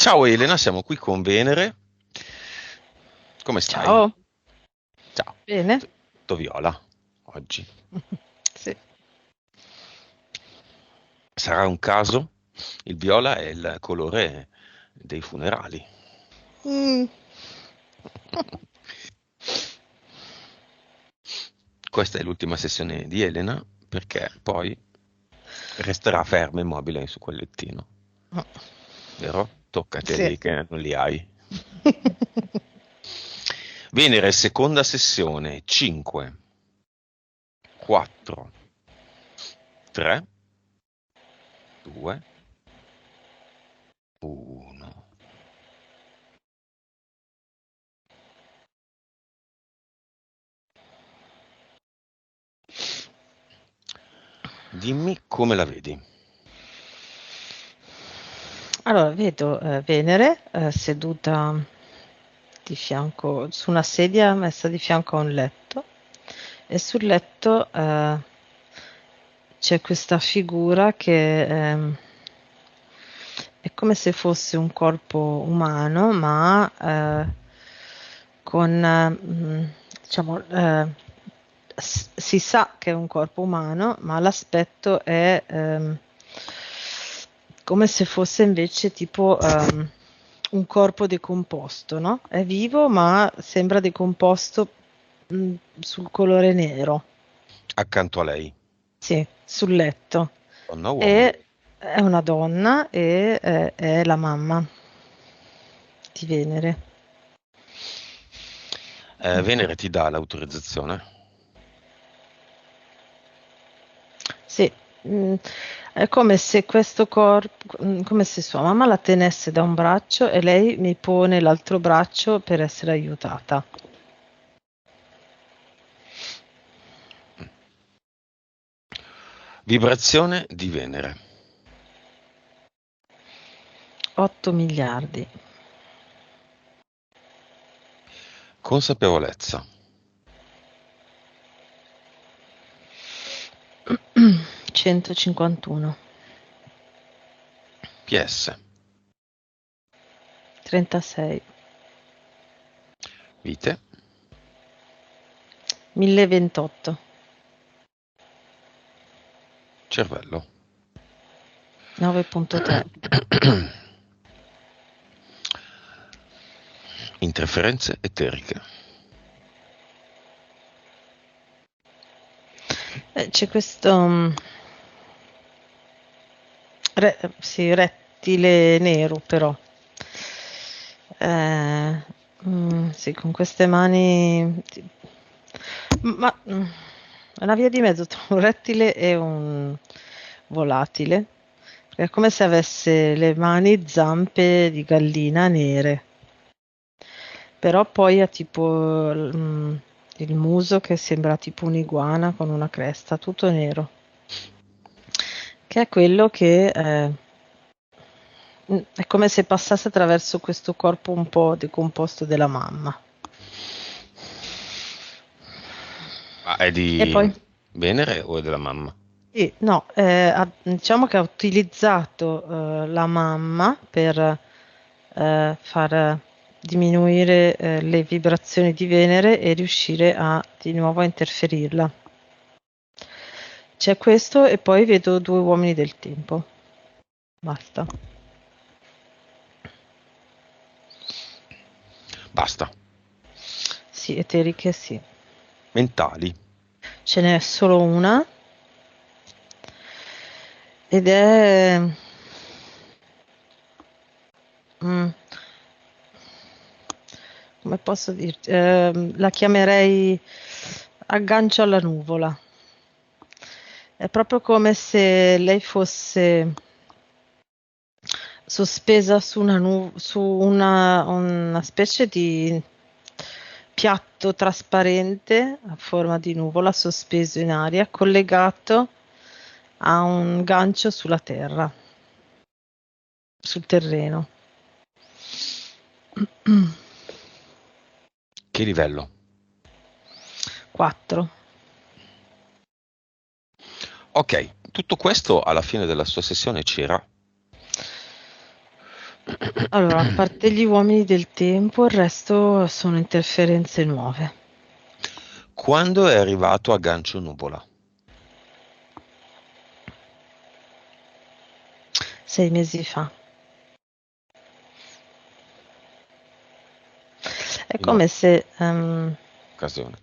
Ciao Elena, siamo qui con Venere. Come stai? Ciao, Ciao, bene? tutto viola oggi. Sì. Sarà un caso? Il viola è il colore dei funerali. Mm. Questa è l'ultima sessione di Elena perché poi resterà ferma immobile su quel lettino, vero? Sì. Toccateli che non li hai. Venere, seconda sessione, 5, 4, 3, 2, 1. Dimmi come la vedi. Allora, vedo Venere seduta di fianco su una sedia messa di fianco a un letto e sul letto c'è questa figura che è come se fosse un corpo umano, ma con, diciamo, si sa che è un corpo umano, ma l'aspetto è come se fosse invece tipo un corpo decomposto, no? È vivo, ma sembra decomposto sul colore nero. Accanto a lei, Sì, sul letto. donna o uomo? E è una donna e è la mamma di Venere. Venere ti dà l'autorizzazione? Sì, mm, è come se questo corpo, come se sua mamma la tenesse da un braccio e lei mi pone l'altro braccio per essere aiutata. Vibrazione di Venere. 8 miliardi, Consapevolezza. 151, PS. 36, Vite. 1028, Cervello. 9.3. Interferenze eteriche. C'è questo sì, rettile nero però. Sì, con queste mani, sì. Ma è una via di mezzo tra un rettile e un volatile. È come se avesse le mani zampe di gallina nere, però poi ha tipo il muso che sembra tipo un'iguana con una cresta, tutto nero, che è quello che è come se passasse attraverso questo corpo un po' decomposto della mamma. Ma è E di poi, Venere o è della mamma? sì, no, diciamo che ha utilizzato la mamma per far diminuire le vibrazioni di Venere e riuscire a di nuovo a interferirla. C'è questo e poi vedo due uomini del tempo. Basta. Basta. Sì, eteriche sì. Mentali. Ce n'è solo una ed è mm, come posso dirti? La chiamerei aggancio alla nuvola. È proprio come se lei fosse sospesa su una specie di piatto trasparente a forma di nuvola sospeso in aria, collegato a un gancio sulla terra, sul terreno. Che livello? 4. Ok, tutto questo alla fine della sua sessione c'era? Allora, a parte gli uomini del tempo, il resto sono interferenze nuove. Quando è arrivato a Gancio Nuvola? 6 mesi fa. È In come se... occasione.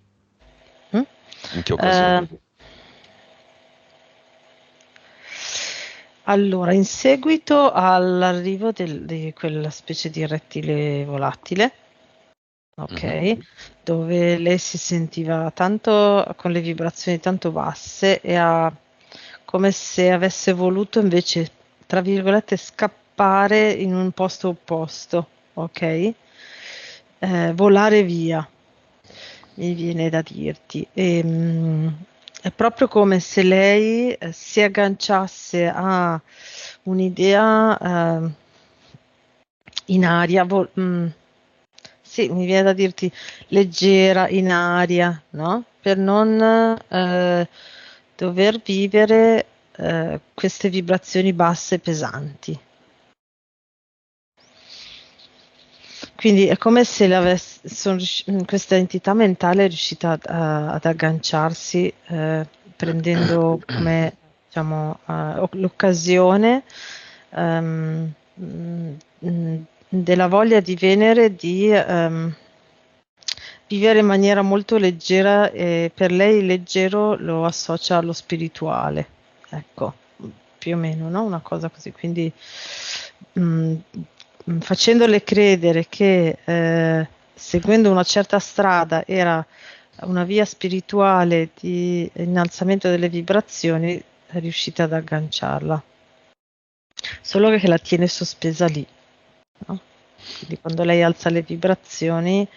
mm? In che occasione? Allora, in seguito all'arrivo di quella specie di rettile volatile, ok, Mhm. dove lei si sentiva tanto con le vibrazioni tanto basse e come se avesse voluto invece, tra virgolette, scappare in un posto opposto, ok? Volare via, mi viene da dirti. È proprio come se lei si agganciasse a un'idea in aria, sì, mi viene da dirti leggera, in aria, no? Per non dover vivere queste vibrazioni basse e pesanti. Quindi è come se questa entità mentale è riuscita ad agganciarsi, prendendo come diciamo, l'occasione della voglia di Venere di vivere in maniera molto leggera, e per lei leggero lo associa allo spirituale, ecco, più o meno, no? Una cosa così, quindi mh, facendole credere che seguendo una certa strada era una via spirituale di innalzamento delle vibrazioni, è riuscita ad agganciarla, solo che la tiene sospesa lì, no? Quindi quando lei alza le vibrazioni,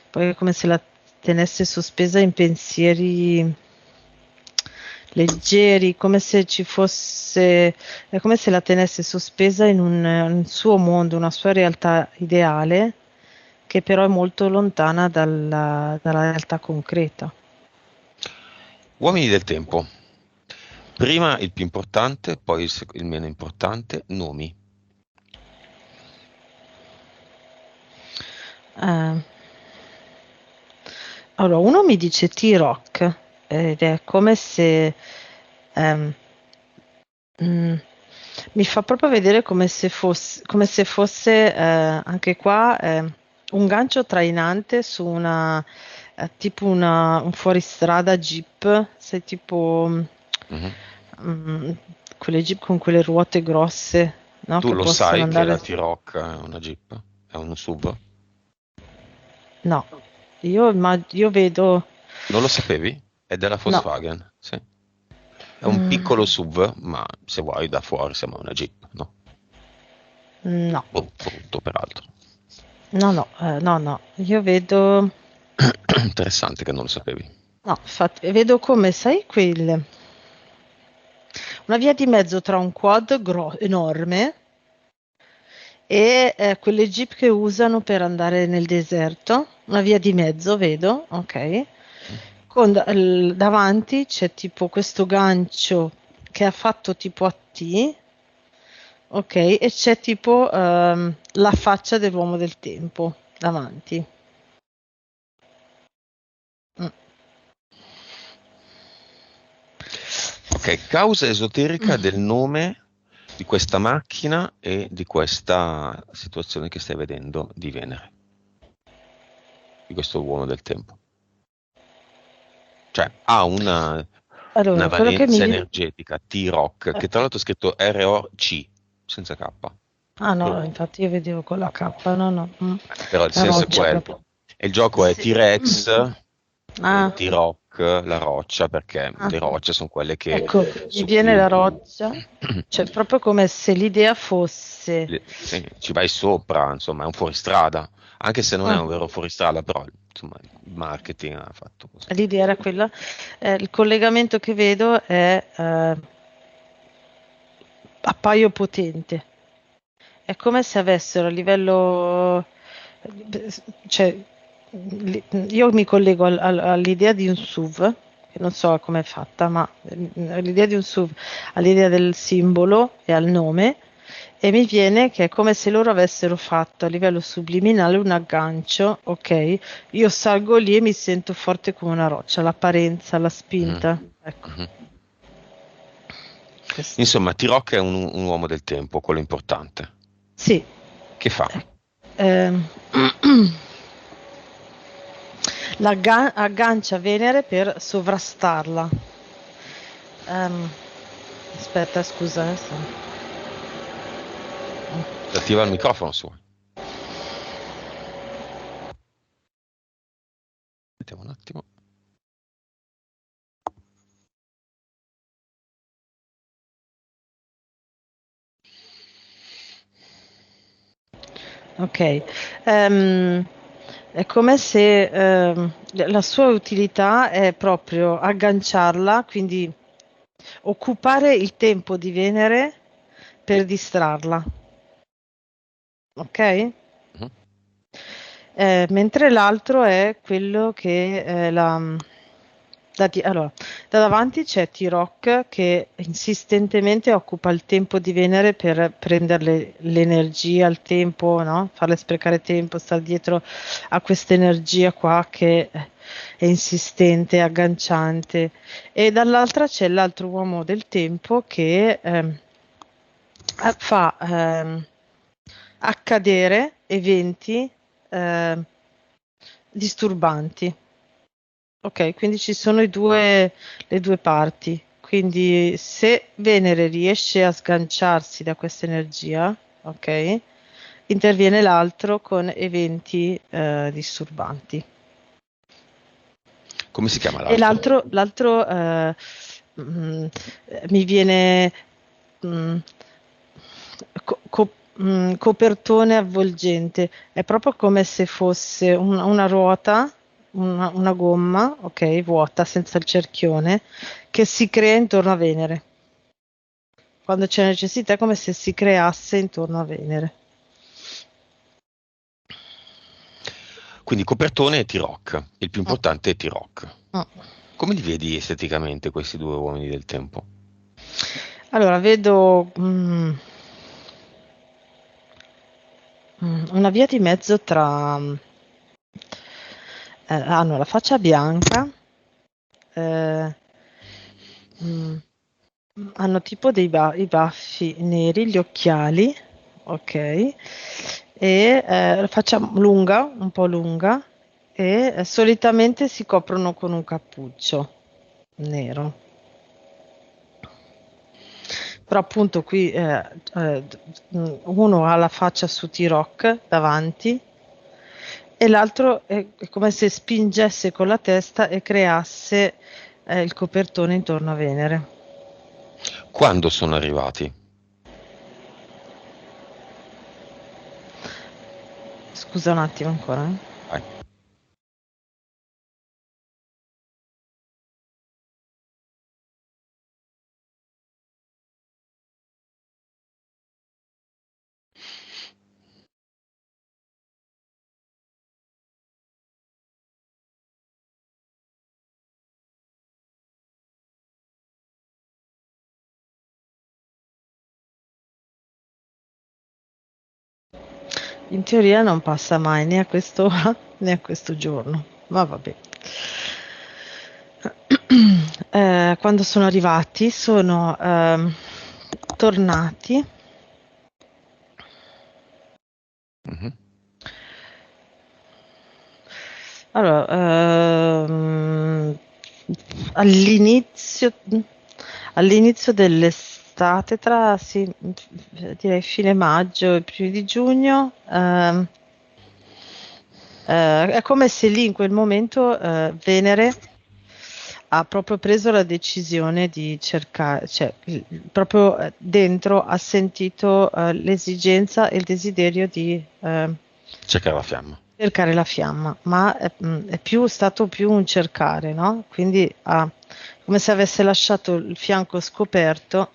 poi è come se la tenesse sospesa in pensieri leggeri, come se ci fosse, è come se la tenesse sospesa in un suo mondo, una sua realtà ideale, che però è molto lontana dalla realtà concreta. Uomini del tempo. Prima il più importante, poi il meno importante, nomi. Eh, allora, uno mi dice T-Rock ed è come se ehm, mm, mi fa proprio vedere come se fosse anche qua un gancio trainante su una tipo un fuoristrada Jeep, se tipo Mhm. mm, quelle Jeep con quelle ruote grosse, no? Tu Che lo possono sai che la andare. T-Rock è una Jeep? È un SUV? No, io vedo. Non lo sapevi? È della No. Volkswagen, sì. È un Mm, piccolo SUV, ma se vuoi da fuori sembra una Jeep, no? no, Brutto peraltro. no, no, no, no, io vedo. Interessante che non lo sapevi. No, infatti, vedo come, sai, una via di mezzo tra un quad enorme e quelle jeep che usano per andare nel deserto, una via di mezzo, vedo, ok? Con davanti c'è tipo questo gancio che ha fatto tipo a T, ok? E c'è tipo la faccia dell'uomo del tempo davanti. Mm. Ok, causa esoterica del nome di questa macchina e di questa situazione che stai vedendo di Venere, di questo uomo del tempo. Cioè, ha una Allora, quello che valenza mi. energetica, T-Rock, eh, che tra l'altro è scritto R-O-C, senza K. Ah no, Quello- infatti io vedevo con la K, no, no, Però il la senso è roccia quello. proprio. E il gioco è Sì. T-Rex e Ah, T-Rock, la roccia, perché ah. le rocce sono quelle che Ecco, mi su viene cui la roccia, cioè proprio come se l'idea fosse. sì, ci vai sopra, insomma, è un fuoristrada, anche se non è Ah, un vero fuoristrada, però insomma, il marketing ha fatto così. l'idea era quella. Il collegamento che vedo è appaio potente. È come se avessero a livello, cioè, io mi collego all'idea di un SUV, che non so come è fatta, ma l'idea di un SUV, all'idea del simbolo e al nome, E mi viene che è come se loro avessero fatto a livello subliminale un aggancio, ok? Io salgo lì e mi sento forte come una roccia, l'apparenza, la Mhm, spinta. Ecco, mhm. questo. Insomma, T-Rock è un uomo del tempo, quello importante. Sì. Che fa? Ehm, aggancia Venere per sovrastarla. Ehm, aspetta, scusa. Attiva il microfono su. Vediamo un attimo. Ok. Ehm, è come se la sua utilità è proprio agganciarla, quindi occupare il tempo di Venere per distrarla, ok? Mhm. Mentre l'altro è quello che allora, da davanti c'è T-Rock che insistentemente occupa il tempo di Venere per prendere l'energia, il tempo, no? Farle sprecare tempo, stare dietro a questa energia qua che è insistente, agganciante. E dall'altra c'è l'altro uomo del tempo che fa accadere eventi ehm, disturbanti. Ok, quindi ci sono le due parti. Quindi se Venere riesce a sganciarsi da questa energia, ok, interviene l'altro con eventi disturbanti. Come si chiama E l'altro? l'altro mm, mi viene mm, copertone avvolgente, è proprio come se fosse una ruota, una gomma, ok, vuota, senza il cerchione, che si crea intorno a Venere. Quando c'è necessità è come se si creasse intorno a Venere. Quindi copertone e T-Rock. Il più Mm, importante è T-Rock. mm. Come li vedi esteticamente questi due uomini del tempo? Allora, vedo una via di mezzo tra hanno la faccia bianca, eh, mm, hanno tipo i baffi neri, gli occhiali, ok, e la faccia lunga, un po' lunga, e solitamente si coprono con un cappuccio nero. Però appunto qui uno ha la faccia su T-Rock davanti e l'altro è come se spingesse con la testa e creasse il copertone intorno a Venere. Quando sono arrivati? Scusa un attimo ancora. Vai. In teoria non passa mai né a quest'ora né a questo giorno, ma vabbè. Quando sono arrivati sono tornati. Mhm. Allora, all'inizio, all'inizio dell'estate, tra sì, direi fine maggio e primi di giugno, è come se lì in quel momento Venere ha proprio preso la decisione di cercare, cioè proprio dentro ha sentito l'esigenza e il desiderio di Cercare la fiamma. cercare la fiamma, ma è più stato più un cercare, no? Quindi come se avesse lasciato il fianco scoperto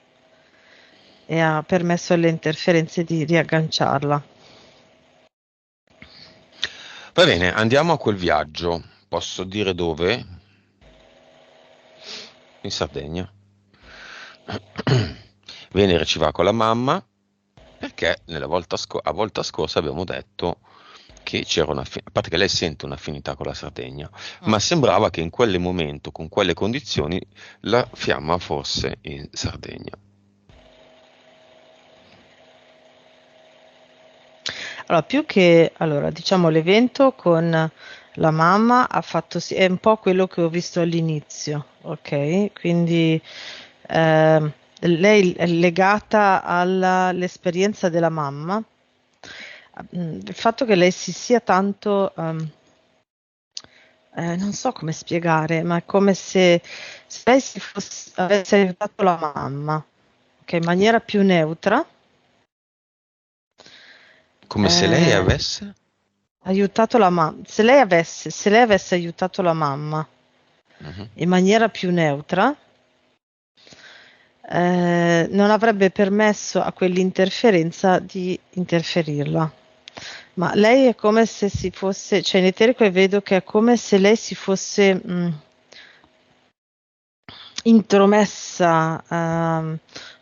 e ha permesso alle interferenze di riagganciarla. Va bene, andiamo a quel viaggio. Posso dire dove? In Sardegna. Venere ci va con la mamma perché a volta scorsa abbiamo detto che c'era a parte che lei sente un'affinità con la Sardegna, ma sembrava che in quel momento, con quelle condizioni, la fiamma fosse in Sardegna. Allora, più che, allora, diciamo, l'evento con la mamma ha fatto sì, è un po' quello che ho visto all'inizio, ok? Quindi lei è legata all'esperienza della mamma. Il fatto che lei si sia tanto, non so come spiegare, ma è come se lei avesse aiutato la mamma, ok, in maniera più neutra. Come se lei eh, avesse... Aiutato la mamma. Se lei avesse aiutato la mamma Mhm. in maniera più neutra, non avrebbe permesso a quell'interferenza di interferirla. Ma lei è come se si fosse, cioè in eterico vedo che è come se lei si fosse intromessa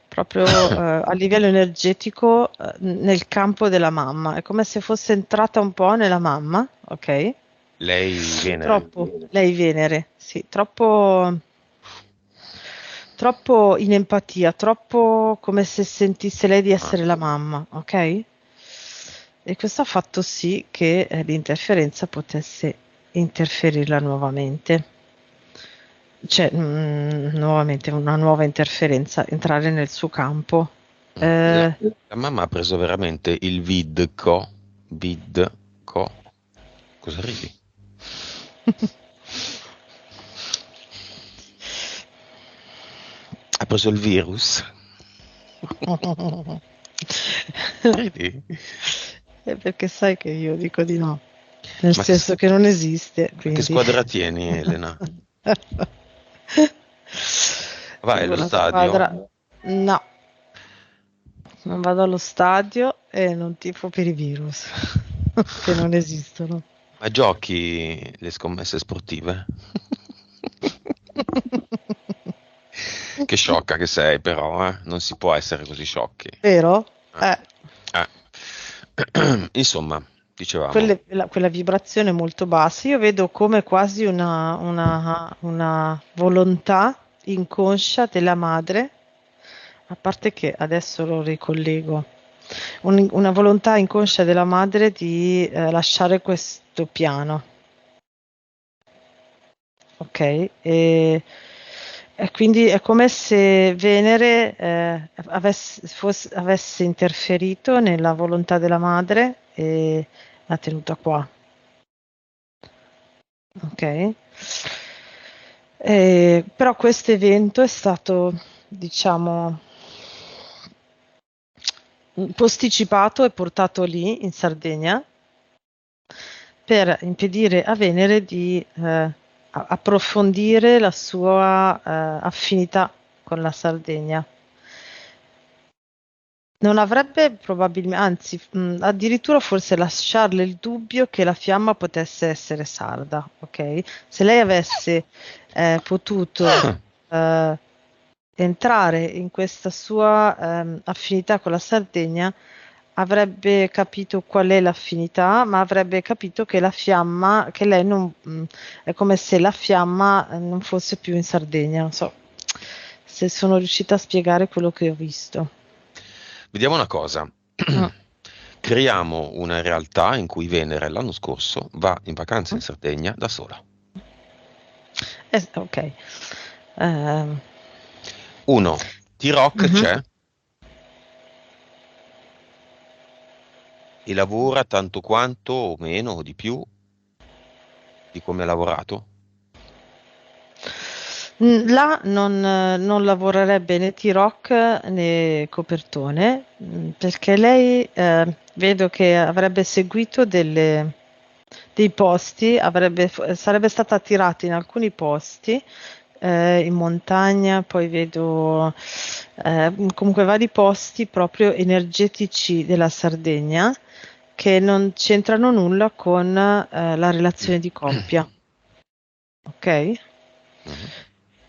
proprio a livello energetico nel campo della mamma. È come se fosse entrata un po' nella mamma, ok? Lei Venere. Troppo, lei Venere, sì, troppo in empatia, troppo come se sentisse lei di Ah. essere la mamma, ok? E questo ha fatto sì che l'interferenza potesse interferirla nuovamente. Cioè, nuovamente una nuova interferenza, entrare nel suo campo. La, Eh, la mamma ha preso veramente il vid co. Cosa ridi? Ha preso il virus? Ridi? Perché sai che io dico di no, nel Ma che, senso che non esiste, ma che quindi. squadra tieni, Elena? Vai Seguo allo una stadio? squadra. No, non vado allo stadio e non tifo per i virus, che non esistono. Ma giochi le scommesse sportive? Che sciocca che sei, però, eh? Non si può essere così sciocchi. Vero? Eh. Insomma, dicevamo, Quella vibrazione molto bassa, io vedo come quasi una volontà inconscia della madre, a parte che adesso lo ricollego, una volontà inconscia della madre di lasciare questo piano, ok? E quindi è come se Venere avesse interferito nella volontà della madre e l'ha tenuta qua. Ok. Però questo evento è stato, diciamo, posticipato e portato lì in Sardegna per impedire a Venere di approfondire la sua affinità con la Sardegna. Non avrebbe probabilmente, anzi, addirittura forse lasciarle il dubbio che la fiamma potesse essere sarda, ok? Se lei avesse potuto eh, entrare in questa sua affinità con la Sardegna, avrebbe capito qual è l'affinità, ma avrebbe capito che la fiamma, che lei non, è come se la fiamma non fosse più in Sardegna, non so se sono riuscita a spiegare quello che ho visto. vediamo una cosa. Mm. Creiamo una realtà in cui Venere l'anno scorso va in vacanza in Sardegna da sola. Ok. Ehm, Uno, T-Rock mhm. c'è e lavora tanto quanto o meno o di più di come ha lavorato. Là non lavorerebbe né T-Rock né Copertone, perché lei vedo che avrebbe seguito dei posti, sarebbe stata attirata in alcuni posti, in montagna, poi vedo comunque vari posti proprio energetici della Sardegna che non c'entrano nulla con la relazione di coppia. Ok? Mhm.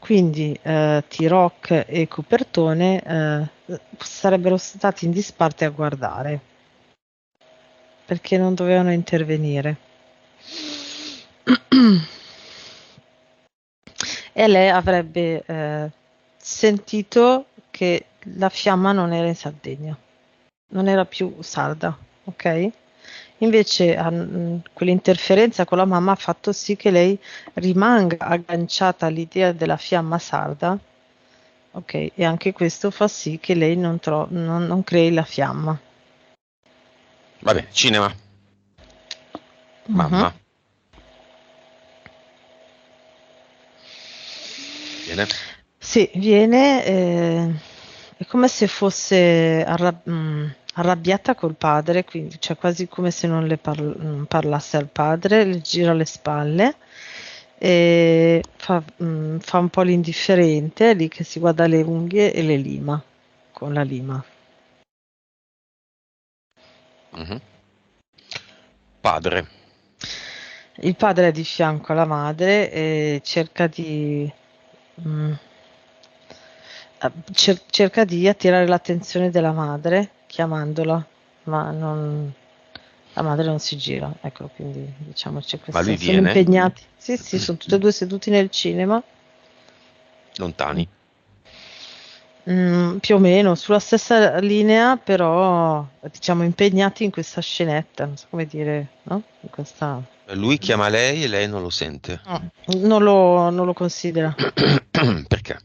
quindi T-Rock e Copertone sarebbero stati in disparte a guardare perché non dovevano intervenire. E lei avrebbe sentito che la fiamma non era in Sardegna, non era più sarda, ok? Invece quell'interferenza con la mamma ha fatto sì che lei rimanga agganciata all'idea della fiamma sarda, ok? E anche questo fa sì che lei non crei la fiamma. Va bene, cinema. Mhm. Mamma. Bene. Sì, viene, è come se fosse arrabbiata col padre, quindi cioè quasi come se non parlasse al padre, le gira le spalle e fa un po' l'indifferente, è lì che si guarda le unghie e le lima con la lima. Mhm. Padre. Il padre è di fianco alla madre e mm, cerca di attirare l'attenzione della madre chiamandola, ma la madre non si gira. Ecco, quindi diciamo c'è Ma lui sono viene. impegnati. Sì, sì, sono tutti e due seduti nel cinema. Lontani. Più o meno sulla stessa linea, però diciamo impegnati in questa scenetta, non so come dire, no? In questa... Lui chiama lei e lei non lo sente. No, non lo considera Perché?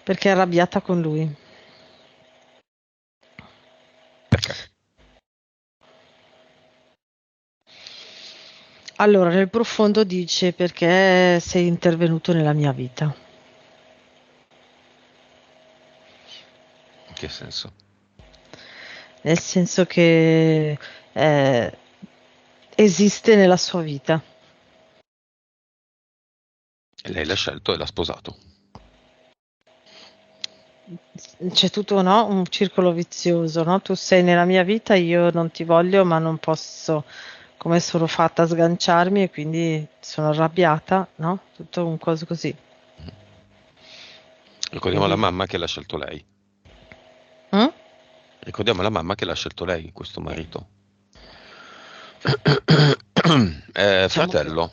perché è arrabbiata con lui. Perché? Allora, nel profondo dice perché sei intervenuto nella mia vita. In che senso? Nel senso che eh, esiste nella sua vita. E lei l'ha scelto e l'ha sposato. C'è tutto, no? Un circolo vizioso, no? Tu sei nella mia vita, io non ti voglio, ma non posso, come sono fatta, sganciarmi e quindi sono arrabbiata, no? Tutto un coso così. Ricordiamo alla Quindi, mamma che l'ha scelto lei. mm? Ricordiamo alla mamma che l'ha scelto lei, questo marito. Diciamo che Fratello.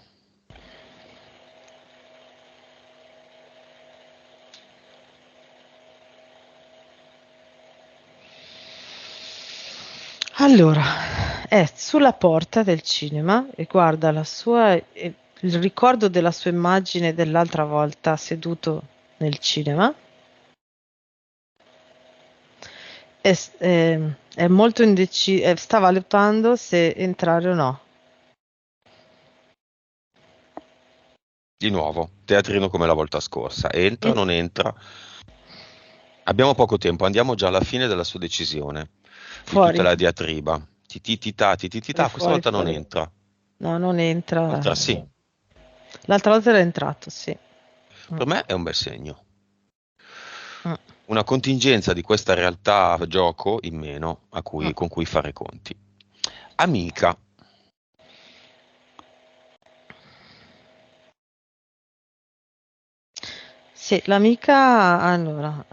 allora, è sulla porta del cinema e guarda il ricordo della sua immagine dell'altra volta seduto nel cinema. È molto indeciso, sta valutando se entrare o no. Di nuovo, teatrino come la volta scorsa. Entra, Mm, non entra. Abbiamo poco tempo, andiamo già alla fine della sua decisione. Di tutta fuori, la diatriba. Titità, titità, questa fuori, volta non fuori. entra. No, non entra. Entra sì. L'altra volta era entrato, sì. Mm, Per me è un bel segno. mm. Una contingenza di questa realtà gioco in meno Mm. con cui fare conti. Amica. Sì, l'amica, allora,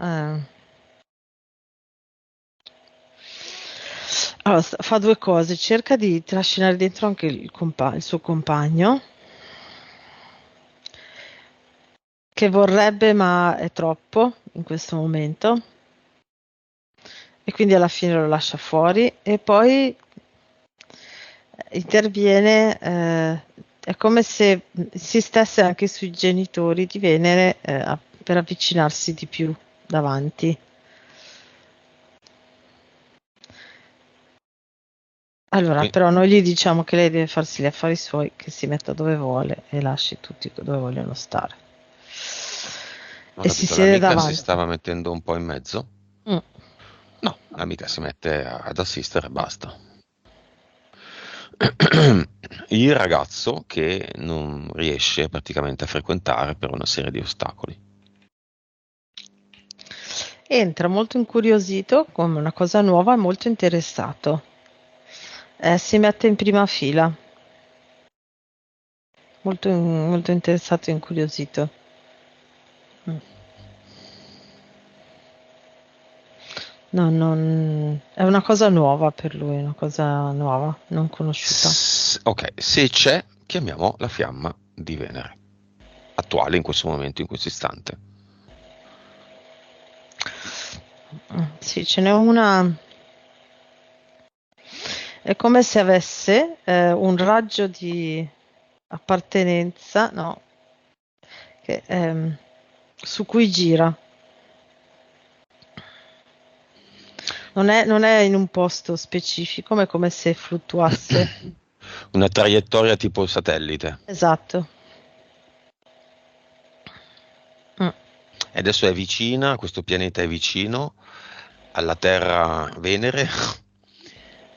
fa due cose, cerca di trascinare dentro anche il suo compagno, che vorrebbe ma è troppo in questo momento, e quindi alla fine lo lascia fuori, e poi interviene, è come se insistesse anche sui genitori di Venere, per avvicinarsi di più davanti. Allora, Qui- però noi gli diciamo che lei deve farsi gli affari suoi, che si metta dove vuole e lasci tutti dove vogliono stare. Non ho E si capito, siede l'amica si davanti. stava mettendo un po' in mezzo? Mm. No, l'amica si mette ad assistere e basta. Il ragazzo che non riesce praticamente a frequentare per una serie di ostacoli. Entra molto incuriosito, come una cosa nuova, e molto interessato. Si mette in prima fila, molto interessato e incuriosito. Mm. No, è una cosa nuova per lui, una cosa nuova, non conosciuta. Ok, se c'è, chiamiamo la fiamma di Venere, attuale in questo momento, in questo istante. Sì, ce n'è una. È come se avesse un raggio di appartenenza, no, che, su cui gira. Non è in un posto specifico, ma è come se fluttuasse. Una traiettoria tipo satellite. Esatto. Mm. E adesso è vicina, questo pianeta è vicino alla Terra Venere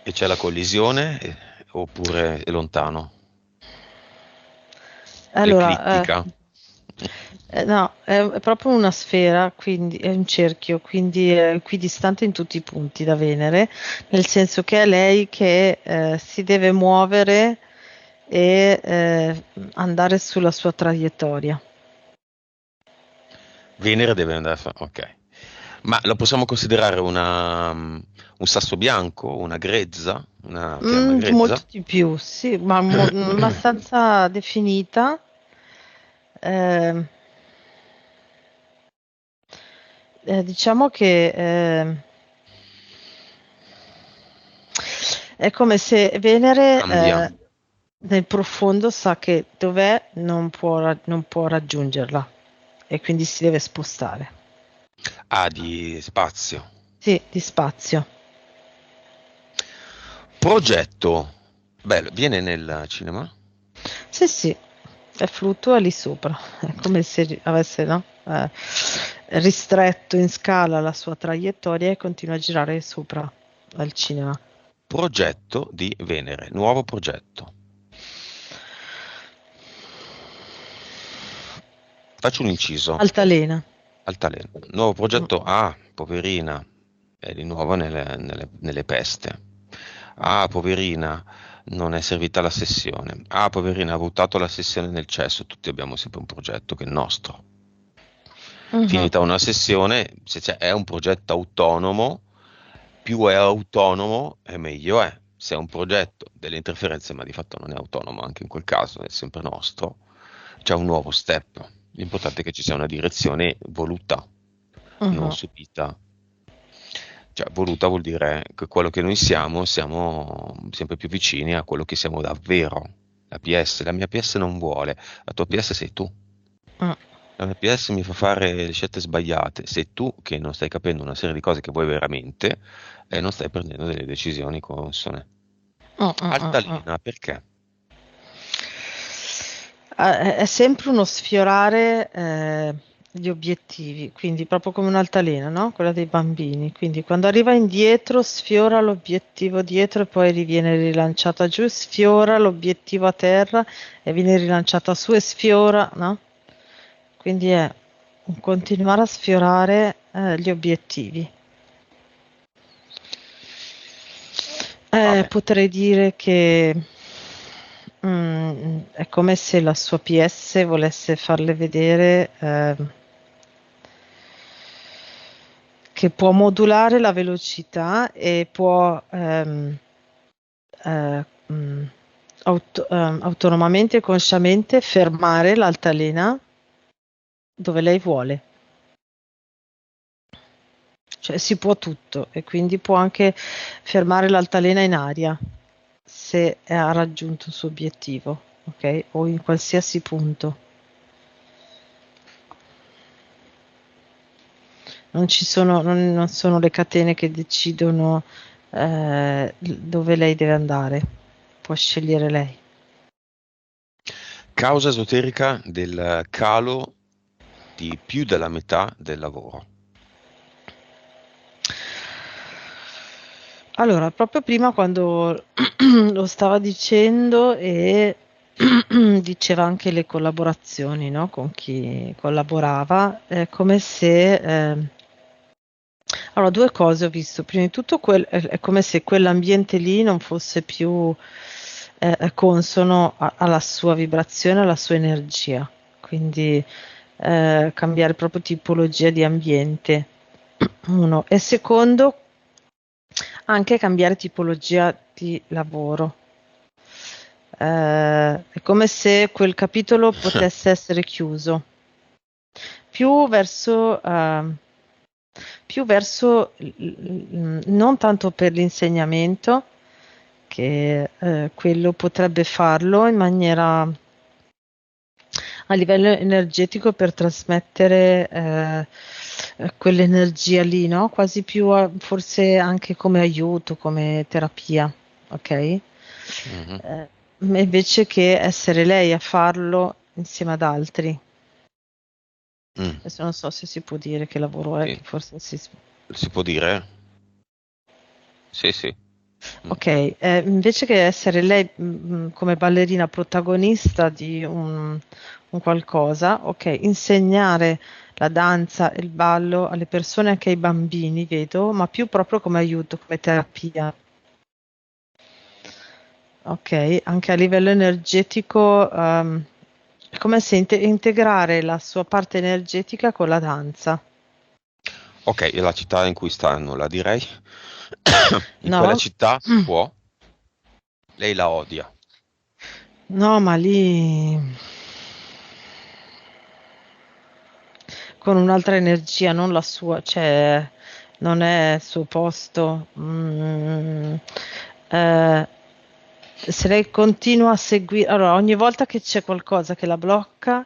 e c'è la collisione oppure è lontano? Allora, Eclittica. no, è proprio una sfera, quindi è un cerchio, quindi è equidistante in tutti i punti da Venere, nel senso che è lei che si deve muovere e andare sulla sua traiettoria. Venere deve andare a fare. Ok. Ma lo possiamo considerare un sasso bianco, una grezza, una fiamma Molto grezza? di più, sì, ma abbastanza definita. Ehm, diciamo che è come se Venere Cambia. nel profondo sa che dov'è non può raggiungerla e quindi si deve spostare. Ah, di spazio. Sì, di spazio. Progetto. Bello, viene nel cinema? Sì, sì, e fluttua lì sopra. È come se avesse, no? Ristretto in scala la sua traiettoria e continua a girare sopra al cinema. Progetto di Venere, nuovo progetto. Faccio un inciso. Altalena. Altalena. Nuovo Mm. progetto A, poverina, è di nuovo nelle peste. Ah, poverina, non è servita la sessione. Ah, poverina, ha buttato la sessione nel cesso. Tutti abbiamo sempre un progetto che è il nostro. Mhm. Finita una sessione, se è un progetto autonomo, più è autonomo e meglio è. Se è un progetto delle interferenze, ma di fatto non è autonomo anche in quel caso, è sempre nostro, c'è un nuovo step. L'importante è che ci sia una direzione voluta, non Mhm. subita. Cioè, voluta vuol dire che quello che noi siamo sempre più vicini a quello che siamo davvero. La mia PS non vuole, la tua PS sei tu. Mm. La mia PS mi fa fare le scelte sbagliate. Sei tu che non stai capendo una serie di cose che vuoi veramente e non stai prendendo delle decisioni consone. Mm, mm, mm, mm. Altalena, perché? È sempre uno sfiorare gli obiettivi, quindi proprio come un'altalena, no? Quella dei bambini. Quindi quando arriva indietro sfiora l'obiettivo dietro e poi viene rilanciata giù, sfiora l'obiettivo a terra e viene rilanciata su e sfiora, no? Quindi è un continuare a sfiorare gli obiettivi. Vabbè, Potrei dire che è come se la sua PS volesse farle vedere che può modulare la velocità e può eh, mh, autonomamente e consciamente fermare l'altalena dove lei vuole. Cioè si può tutto e quindi può anche fermare l'altalena in aria se ha raggiunto il suo obiettivo, ok? O in qualsiasi punto. Non sono le catene che decidono dove lei deve andare, può scegliere lei. causa esoterica del calo di più della metà del lavoro. Allora, proprio prima quando lo stava dicendo e diceva anche le collaborazioni, no? Con chi collaborava, è come se allora, due cose ho visto. Prima di tutto è come se quell'ambiente lì non fosse più consono alla sua vibrazione, alla sua energia. Quindi cambiare proprio tipologia di ambiente. Uno. E secondo, anche cambiare tipologia di lavoro. È come se quel capitolo potesse essere chiuso più verso, non tanto per l'insegnamento, che quello potrebbe farlo in maniera a livello energetico per trasmettere quell'energia lì, no? Quasi più forse anche come aiuto, come terapia, ok? Invece che essere lei a farlo insieme ad altri. Adesso non so se si può dire che lavoro è, Sì. che forse Si può dire? Sì. Ok, invece che essere lei come ballerina protagonista di un qualcosa, ok, insegnare la danza e il ballo alle persone, anche ai bambini, vedo, ma più proprio come aiuto, come terapia. Ok, anche a livello energetico, è come se integrare la sua parte energetica con la danza. Ok, e la città in cui stanno, la direi? In quella No? città può? Lei la odia. No, ma lì con un'altra energia, non la sua, cioè non è il suo posto. Eh, Se lei continua a seguire, allora ogni volta che c'è qualcosa che la blocca,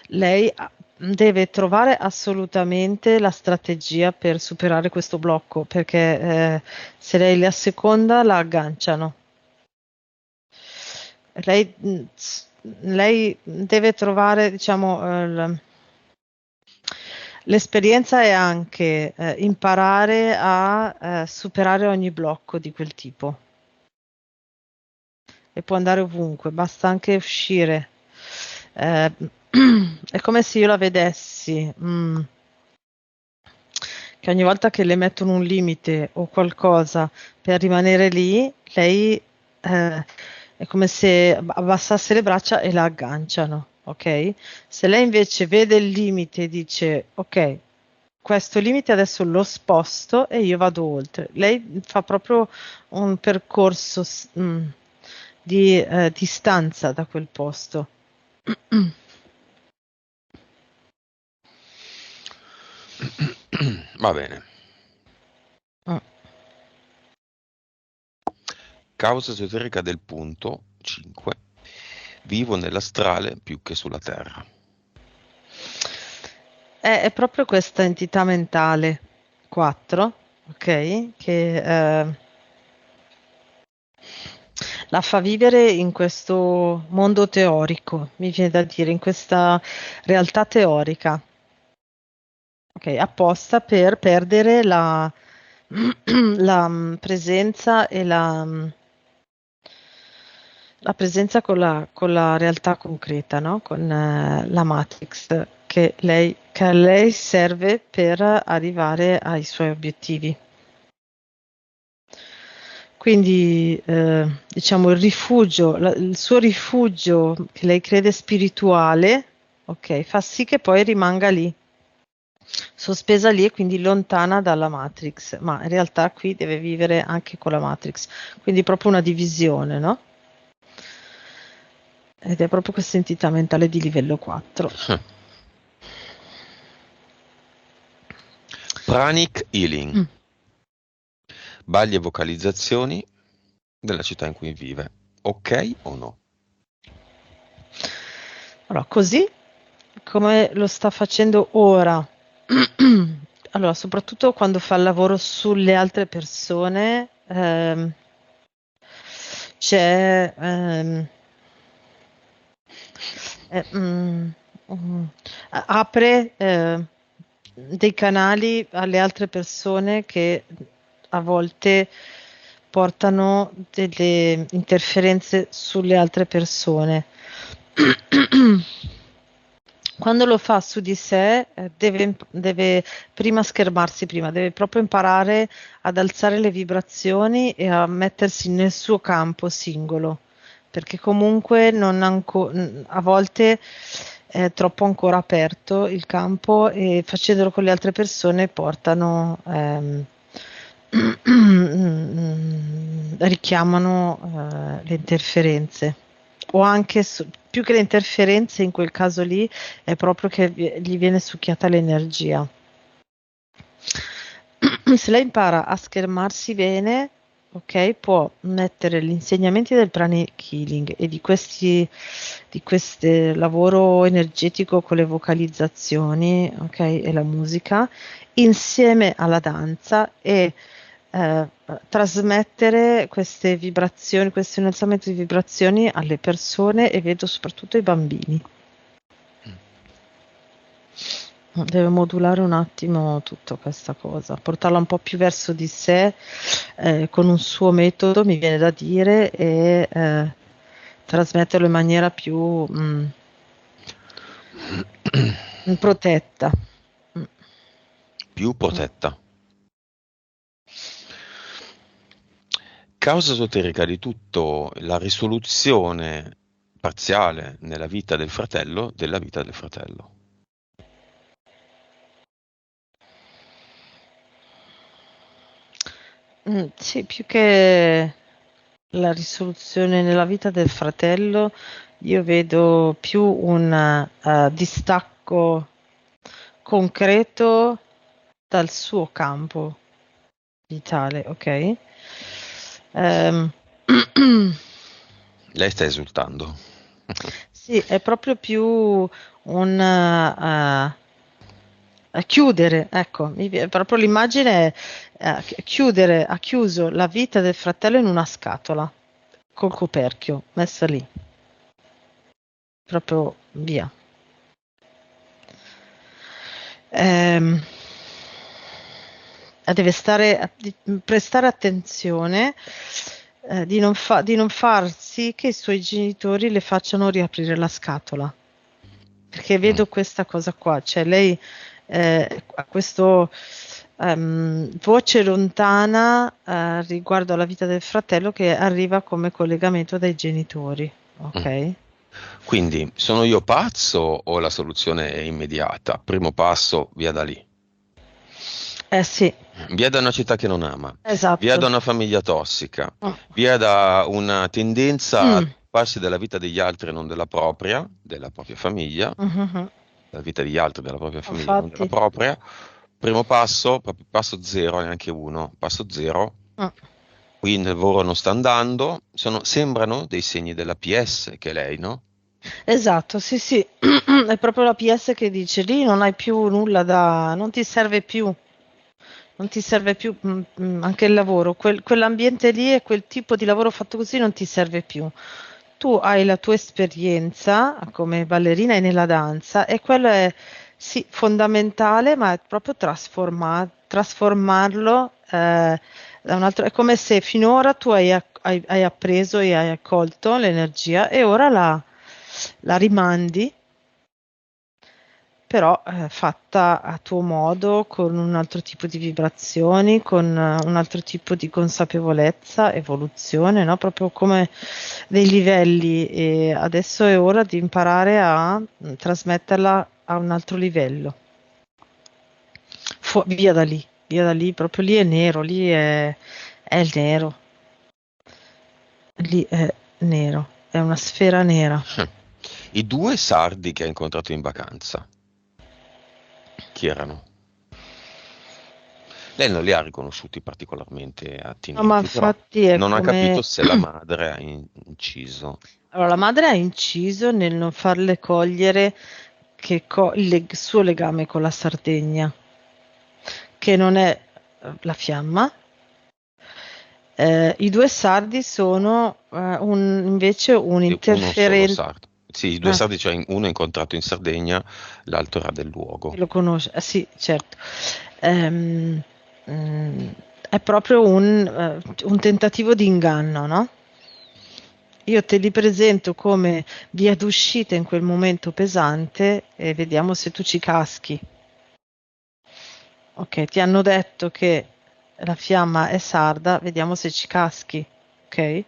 lei deve trovare assolutamente la strategia per superare questo blocco, perché se lei le asseconda la agganciano. Lei, lei deve trovare, diciamo, l'esperienza è anche imparare a superare ogni blocco di quel tipo e può andare ovunque, basta anche uscire. Eh, è come se io la vedessi, che ogni volta che le mettono un limite o qualcosa per rimanere lì, lei è come se abbassasse le braccia e la agganciano, ok? Se lei invece vede il limite e dice, ok, questo limite adesso lo sposto e io vado oltre. Lei fa proprio un percorso di distanza da quel posto. Va bene. Mm. Causa esoterica del punto 5. Vivo nell'astrale più che sulla Terra. È proprio questa entità mentale 4, ok? Che la fa vivere in questo mondo teorico, mi viene da dire, in questa realtà teorica, ok? Apposta per perdere la presenza e la presenza con la realtà concreta, no? Con la Matrix che a lei serve per arrivare ai suoi obiettivi. Quindi, diciamo, il rifugio, il suo rifugio che lei crede spirituale, ok, fa sì che poi rimanga lì, sospesa lì e quindi lontana dalla Matrix, ma in realtà qui deve vivere anche con la Matrix, quindi proprio una divisione, no? Ed è proprio questa entità mentale di livello 4. Pranic Healing. Balli e vocalizzazioni della città in cui vive. Ok o no? Allora, così come lo sta facendo ora, allora, soprattutto quando fa il lavoro sulle altre persone, c'è apre dei canali alle altre persone che a volte portano delle interferenze sulle altre persone. Quando lo fa su di sé, deve prima schermarsi prima, deve proprio imparare ad alzare le vibrazioni e a mettersi nel suo campo singolo, perché comunque non a volte è troppo ancora aperto il campo e facendolo con le altre persone portano, richiamano le interferenze o anche più che le interferenze in quel caso lì è proprio che gli viene succhiata l'energia. Se lei impara a schermarsi bene, ok, può mettere gli insegnamenti del pranic healing e di questo lavoro energetico con le vocalizzazioni, ok, e la musica insieme alla danza e trasmettere queste vibrazioni, questo innalzamento di vibrazioni alle persone e vedo soprattutto ai bambini. Deve modulare un attimo tutta questa cosa, portarla un po' più verso di sé con un suo metodo, mi viene da dire, e trasmetterlo in maniera più protetta. Più protetta. Causa esoterica di tutto, la risoluzione parziale nella vita del fratello della vita del fratello. Sì, più che la risoluzione nella vita del fratello, io vedo più un distacco concreto dal suo campo vitale, ok? Lei sta esultando. Sì, è proprio più un chiudere, ecco, proprio l'immagine è chiudere, ha chiuso la vita del fratello in una scatola col coperchio, messa lì, proprio via. Deve prestare attenzione di non far sì che i suoi genitori le facciano riaprire la scatola, perché vedo questa cosa qua, cioè lei ha questo voce lontana riguardo alla vita del fratello che arriva come collegamento dai genitori, ok? Quindi sono io pazzo o la soluzione è immediata? Primo passo, via da lì. Sì. Via da una città che non ama, Esatto. via da una famiglia tossica, via da una tendenza a occuparsi della vita degli altri e non della propria famiglia, della vita degli altri, della propria famiglia, non della propria. Primo passo, proprio passo zero, neanche uno, passo zero. Qui il lavoro non sta andando, sembrano dei segni della PS che lei, no? Esatto, sì, sì, è proprio la PS che dice lì non hai più nulla non ti serve più, anche il lavoro, quell'ambiente lì e quel tipo di lavoro fatto così non ti serve più. Tu hai la tua esperienza come ballerina e nella danza e quello è sì fondamentale, ma è proprio trasformarlo da un altro. È come se finora tu hai appreso e hai accolto l'energia e ora la rimandi, però fatta a tuo modo, con un altro tipo di vibrazioni, con un altro tipo di consapevolezza, evoluzione, no? Proprio come dei livelli e adesso è ora di imparare a trasmetterla a un altro livello. Via da lì, proprio lì è nero, è il nero. Lì è nero, è una sfera nera. I due sardi che ha incontrato in vacanza, chi erano? Lei non li ha riconosciuti particolarmente attinenti, Ma infatti è non ha come... capito se la madre ha inciso. Allora, la madre ha inciso nel non farle cogliere il suo legame con la Sardegna, che non è la fiamma. I due sardi sono invece un interferente. Sì, i due sardi, cioè uno è incontrato in Sardegna, l'altro era del luogo. Lo conosce, sì, certo. È proprio un tentativo di inganno, no? Io te li presento come via d'uscita in quel momento pesante e vediamo se tu ci caschi. Ok, ti hanno detto che la fiamma è sarda, vediamo se ci caschi. Ok? ok?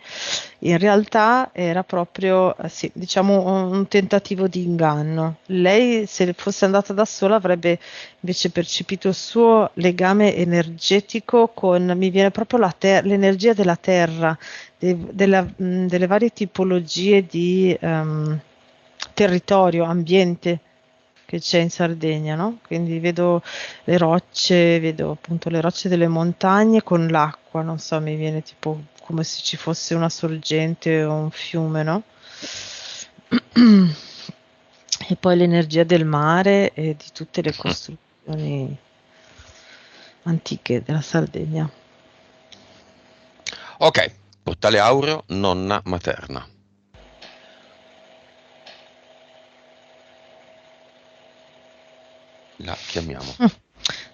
In realtà era proprio, sì, diciamo un tentativo di inganno. Lei, se fosse andata da sola, avrebbe invece percepito il suo legame energetico con, mi viene proprio l'energia della terra, delle varie tipologie di territorio, ambiente che c'è in Sardegna, no? Quindi vedo le rocce, vedo appunto le rocce delle montagne con l'acqua, non so, mi viene tipo come se ci fosse una sorgente o un fiume, no? E poi l'energia del mare e di tutte le costruzioni antiche della Sardegna. Ok, portale aureo, nonna materna. La chiamiamo.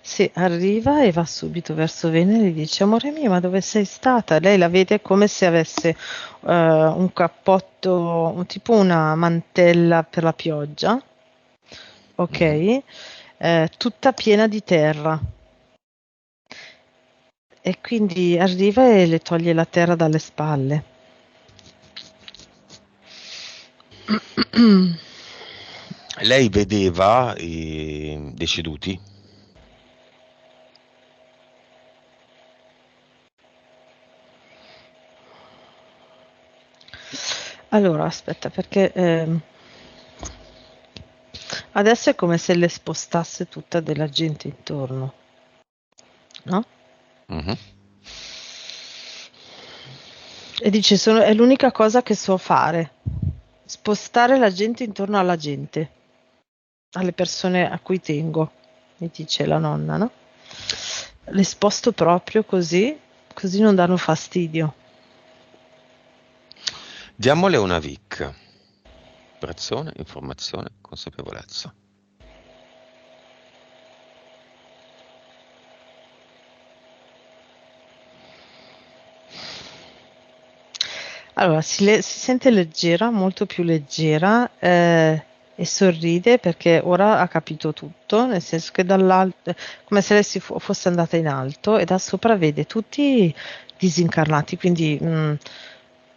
Sì, arriva e va subito verso Venere e dice: Amore mio, ma dove sei stata? Lei la vede come se avesse un cappotto, tipo una mantella per la pioggia, ok? Tutta piena di terra. E quindi arriva e le toglie la terra dalle spalle. Lei vedeva i deceduti? Allora, aspetta, perché adesso è come se le spostasse tutta della gente intorno, no? Mhm. E dice, è l'unica cosa che so fare, spostare la gente intorno alla gente, alle persone a cui tengo, mi dice la nonna, no? Le sposto proprio così, così non danno fastidio. Diamole una VIC. Operazione, informazione, consapevolezza. Allora, si sente leggera, molto più leggera, e sorride perché ora ha capito tutto, nel senso che dall'alto, come se lei fosse andata in alto e da sopra vede tutti disincarnati, quindi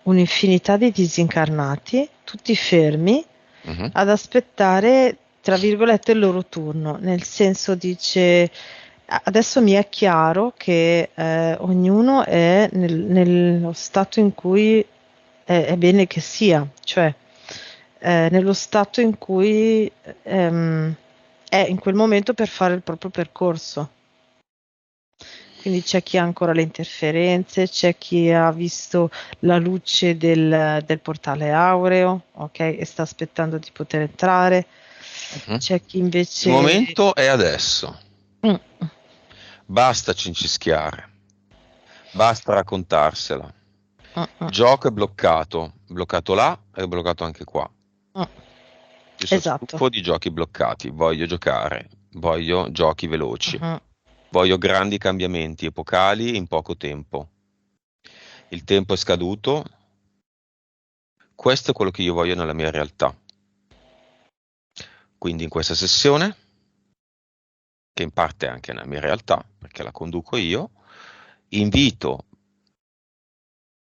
un'infinità di disincarnati, tutti fermi Mhm. ad aspettare, tra virgolette, il loro turno, nel senso dice. Adesso mi è chiaro che ognuno è nello stato in cui è bene che sia, cioè nello stato in cui è in quel momento per fare il proprio percorso. Quindi c'è chi ha ancora le interferenze, c'è chi ha visto la luce del portale aureo, ok, e sta aspettando di poter entrare. Mhm. C'è chi Il invece. momento è adesso. Mm, Basta cincischiare. Basta raccontarsela. mm, mm, Gioco è bloccato. Bloccato là e bloccato anche qua. mm. Io sono Esatto. stufo di giochi bloccati. Voglio giocare. Voglio giochi veloci. Mhm. Voglio grandi cambiamenti epocali in poco tempo. Il tempo è scaduto. Questo è quello che io voglio nella mia realtà. Quindi in questa sessione, che in parte è anche nella mia realtà, perché la conduco io, invito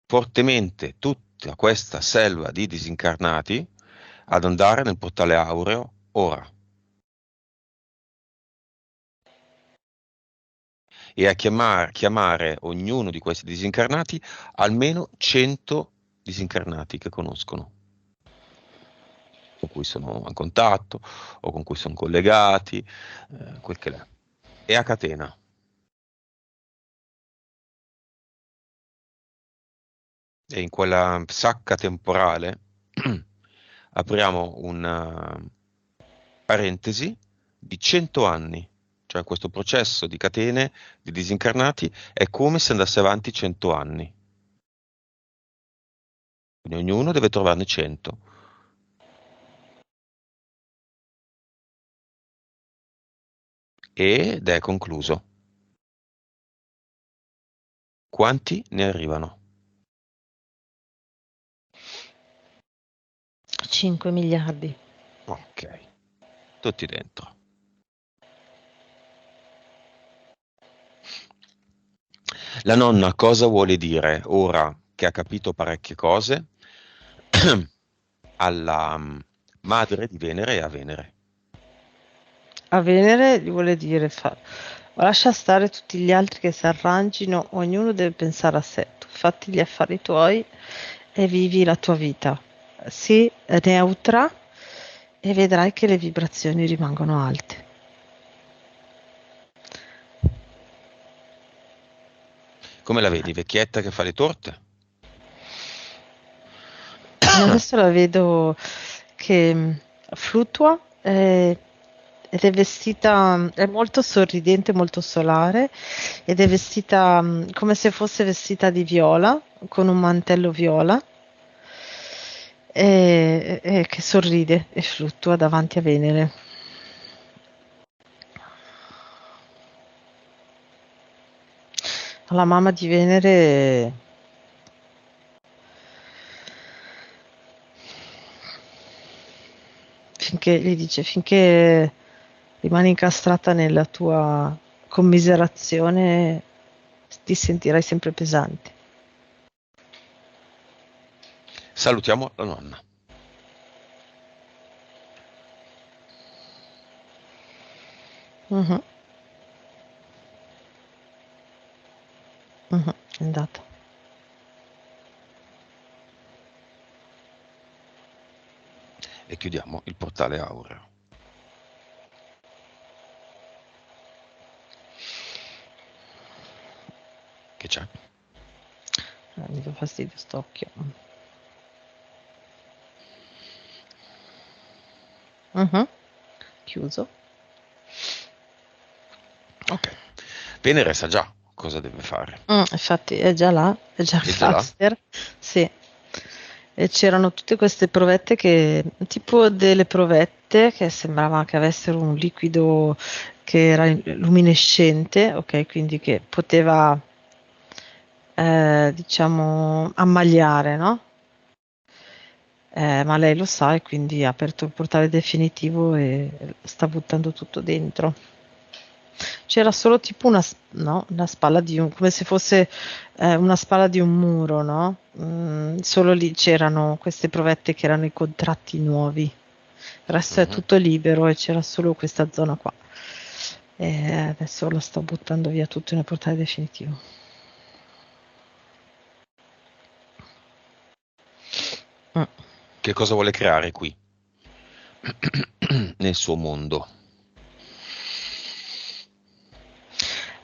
fortemente tutta questa selva di disincarnati ad andare nel portale aureo ora e a chiamare ognuno di questi disincarnati almeno 100 disincarnati che conoscono, con cui sono in contatto o con cui sono collegati, quel che è. E a catena. E in quella sacca temporale apriamo una parentesi di 100 anni, cioè questo processo di catene di disincarnati è come se andasse avanti 100 anni, quindi ognuno deve trovarne 100 ed è concluso. Quanti ne arrivano? 5 miliardi. Ok, tutti dentro. La nonna cosa vuole dire ora che ha capito parecchie cose, alla madre di Venere e a Venere. A Venere gli vuole dire lascia stare tutti gli altri che si arrangino, ognuno deve pensare a sé, tu fatti gli affari tuoi e vivi la tua vita. Sii neutra e vedrai che le vibrazioni rimangono alte. Come la vedi? Vecchietta che fa le torte? Adesso la vedo che fluttua ed è vestita, è molto sorridente, molto solare ed è vestita come se fosse vestita di viola, con un mantello viola e che sorride e fluttua davanti a Venere. La mamma di Venere gli dice finché rimani incastrata nella tua commiserazione ti sentirai sempre pesante. Salutiamo la nonna. Mhm. Mhm. È andata. E chiudiamo il portale aureo. Che c'è? Mi dà fastidio st'occhio. Mhm. Chiuso. Ok. Venere sa già cosa deve fare. Infatti è già là, è già il È già là? cluster. Sì. E c'erano tutte queste provette tipo delle provette che sembrava che avessero un liquido che era luminescente, ok, quindi che poteva, diciamo, ammagliare, no? Ma lei lo sa e quindi ha aperto il portale definitivo e sta buttando tutto dentro. C'era solo tipo no? Una spalla come se fosse una spalla di un muro, no? Solo lì c'erano queste provette che erano i contratti nuovi. Il resto è tutto libero e c'era solo questa zona qua. E adesso lo sto buttando via tutto nel portale definitivo. Che cosa vuole creare qui? Nel suo mondo.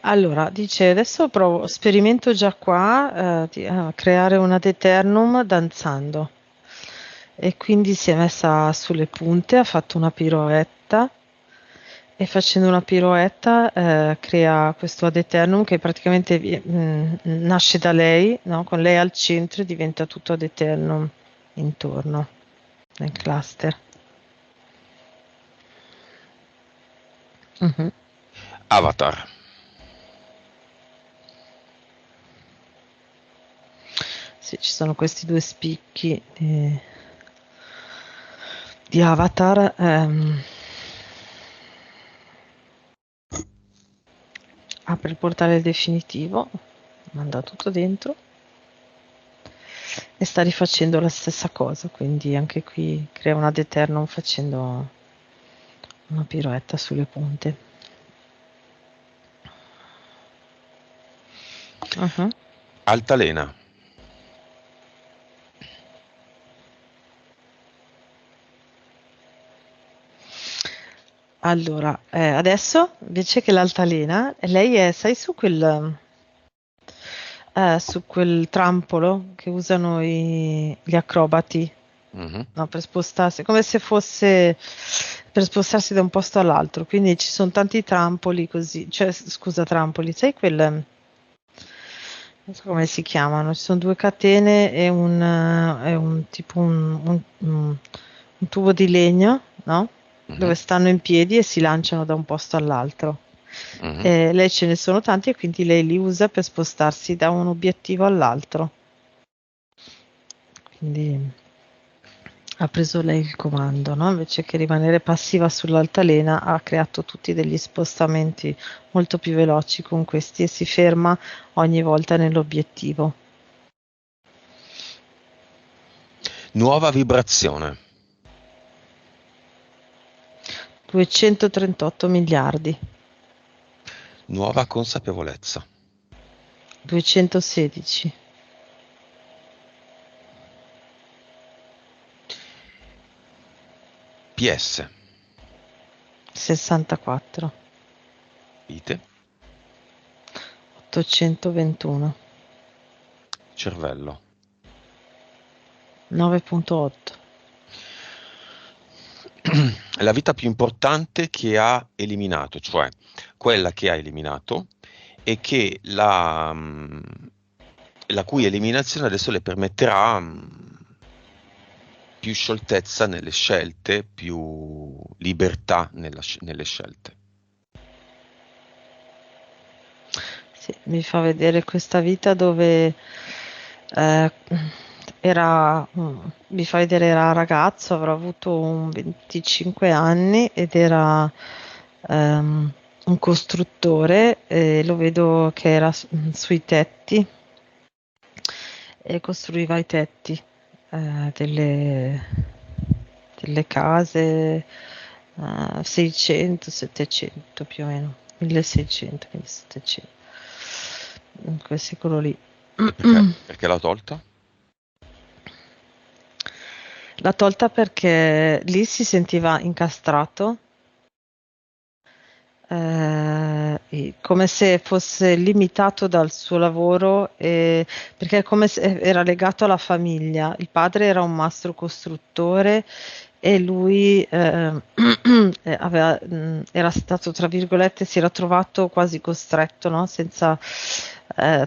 Allora, dice, adesso sperimento già qua di creare un ad eternum danzando. E quindi si è messa sulle punte, ha fatto una piroetta e facendo una piroetta crea questo ad eternum che praticamente nasce da lei, no? Con lei al centro e diventa tutto ad eternum intorno nel cluster. Mhm. Avatar. Sì, ci sono questi due spicchi di Avatar. Apre il portale definitivo, manda tutto dentro e sta rifacendo la stessa cosa, quindi anche qui crea un ad eternum facendo una piroetta sulle punte. Uh-huh. Altalena. Allora, adesso invece che l'altalena, lei è, sai, su quel trampolo che usano gli acrobati, no, per spostarsi, come se fosse per spostarsi da un posto all'altro. Quindi ci sono tanti trampoli così, cioè, scusa, trampoli, sai non so come si chiamano, ci sono due catene e un tipo un tubo di legno, no? Dove stanno in piedi e si lanciano da un posto all'altro. Lei ce ne sono tanti e quindi lei li usa per spostarsi da un obiettivo all'altro. Quindi ha preso lei il comando, no? Invece che rimanere passiva sull'altalena, ha creato tutti degli spostamenti molto più veloci con questi e si ferma ogni volta nell'obiettivo. Nuova vibrazione. 238 miliardi. Nuova consapevolezza. 216. PS. 64. Vite. 821. Cervello. 9.8. La vita più importante che ha eliminato, cioè quella che ha eliminato e che la cui eliminazione adesso le permetterà più scioltezza nelle scelte, più libertà nelle scelte. Sì, mi fa vedere questa vita dove mi fa vedere era ragazzo, avrà avuto 25 anni ed era un costruttore, e lo vedo che era sui tetti e costruiva i tetti delle case 600, 700 più o meno, 1600, 1700, in quel secolo lì. E perché l'ha tolta? L'ha tolta perché lì si sentiva incastrato, come se fosse limitato dal suo lavoro, perché è come se era legato alla famiglia. Il padre era un mastro costruttore e lui era stato, tra virgolette, si era trovato quasi costretto, no? Senza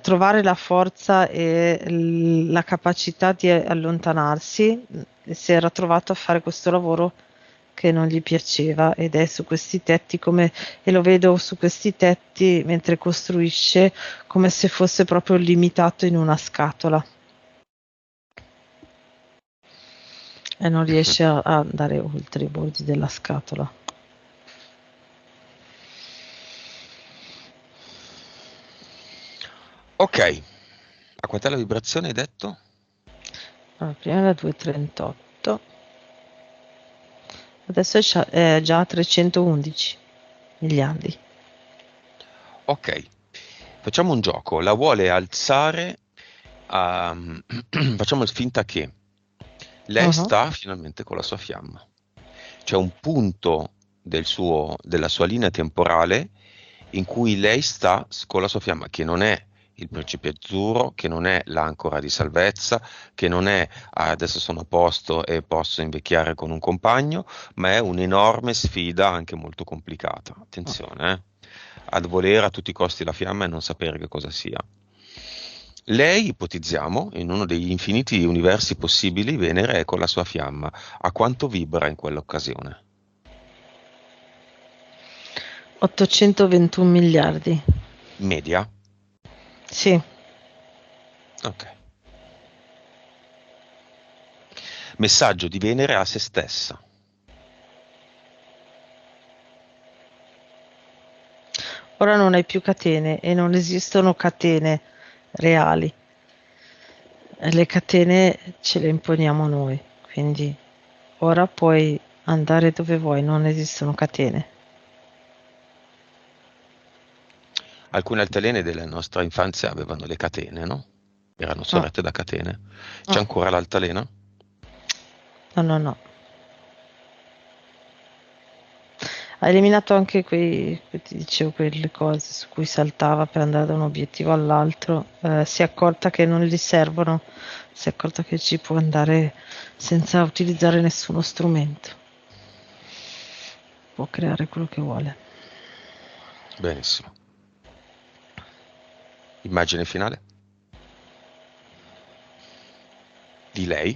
trovare la forza e la capacità di allontanarsi, si era trovato a fare questo lavoro che non gli piaceva, ed è su questi tetti e lo vedo su questi tetti mentre costruisce, come se fosse proprio limitato in una scatola e non riesce a andare oltre i bordi della scatola. Ok, a quant'è la vibrazione hai detto? Allora, prima era 238, adesso è già a 311 miliardi. Ok, facciamo un gioco, la vuole alzare, facciamo finta che lei Uh-huh. sta finalmente con la sua fiamma. C'è un punto della sua linea temporale in cui lei sta con la sua fiamma, che non è il principe azzurro, che non è l'ancora di salvezza, che non è adesso sono a posto e posso invecchiare con un compagno, ma è un'enorme sfida anche molto complicata. Attenzione, ad volere a tutti i costi la fiamma e non sapere che cosa sia. Lei, ipotizziamo, in uno degli infiniti universi possibili, Venere è con la sua fiamma. A quanto vibra in quell'occasione? 821 miliardi. Media? Sì. Ok. Messaggio di Venere a se stessa. Ora non hai più catene e non esistono catene reali. Le catene ce le imponiamo noi, quindi ora puoi andare dove vuoi, non esistono catene. Alcune altalene della nostra infanzia avevano le catene, no? Erano No, sorrette da catene. C'è no, ancora l'altalena? no, no, no. Ha eliminato anche ti dicevo, quelle cose su cui saltava per andare da un obiettivo all'altro. Si è accorta che non gli servono, si è accorta che ci può andare senza utilizzare nessuno strumento. Può creare quello che vuole. Benissimo. Immagine finale? Di lei?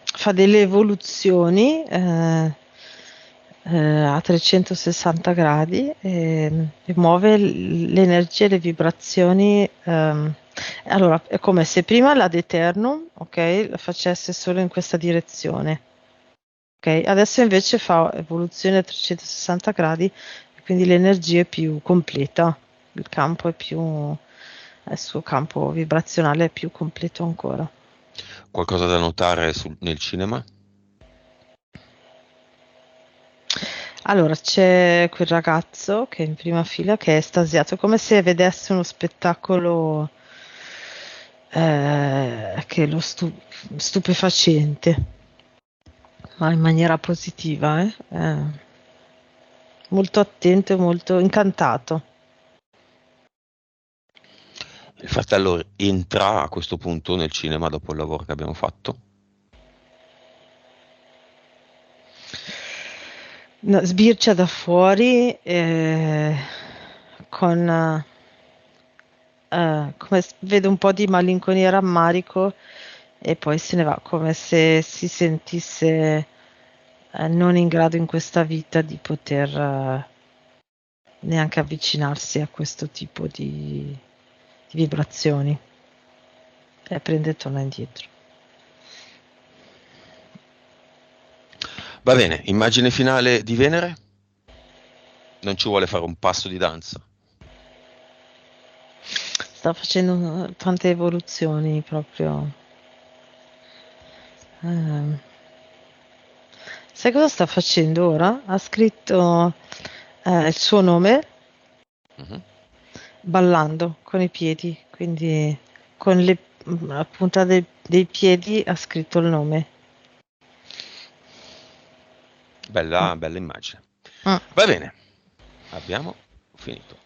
Fa delle evoluzioni a 360 gradi e muove l'energia e le vibrazioni. Allora, è come se prima l'ad eternum, ok, la facesse solo in questa direzione. Ok, adesso invece fa evoluzione a 360 gradi e quindi l'energia è più completa, il campo il suo campo vibrazionale è più completo ancora. Qualcosa da notare nel cinema? Allora, c'è quel ragazzo che è in prima fila che è estasiato, come se vedesse uno spettacolo che stupefacente, ma in maniera positiva, eh? Molto attento e molto incantato. Il fratello entra a questo punto nel cinema dopo il lavoro che abbiamo fatto. No, sbircia da fuori con vede un po' di malinconia e rammarico e poi se ne va come se si sentisse non in grado in questa vita di poter neanche avvicinarsi a questo tipo di vibrazioni e prende e torna indietro. Va bene, immagine finale di Venere? Non ci vuole fare un passo di danza. Sta facendo tante evoluzioni proprio. Sai cosa sta facendo ora? Ha scritto il suo nome Mhm. ballando con i piedi, quindi con la punta dei piedi ha scritto il nome. Mm. Bella immagine. Mm. Va bene, abbiamo finito.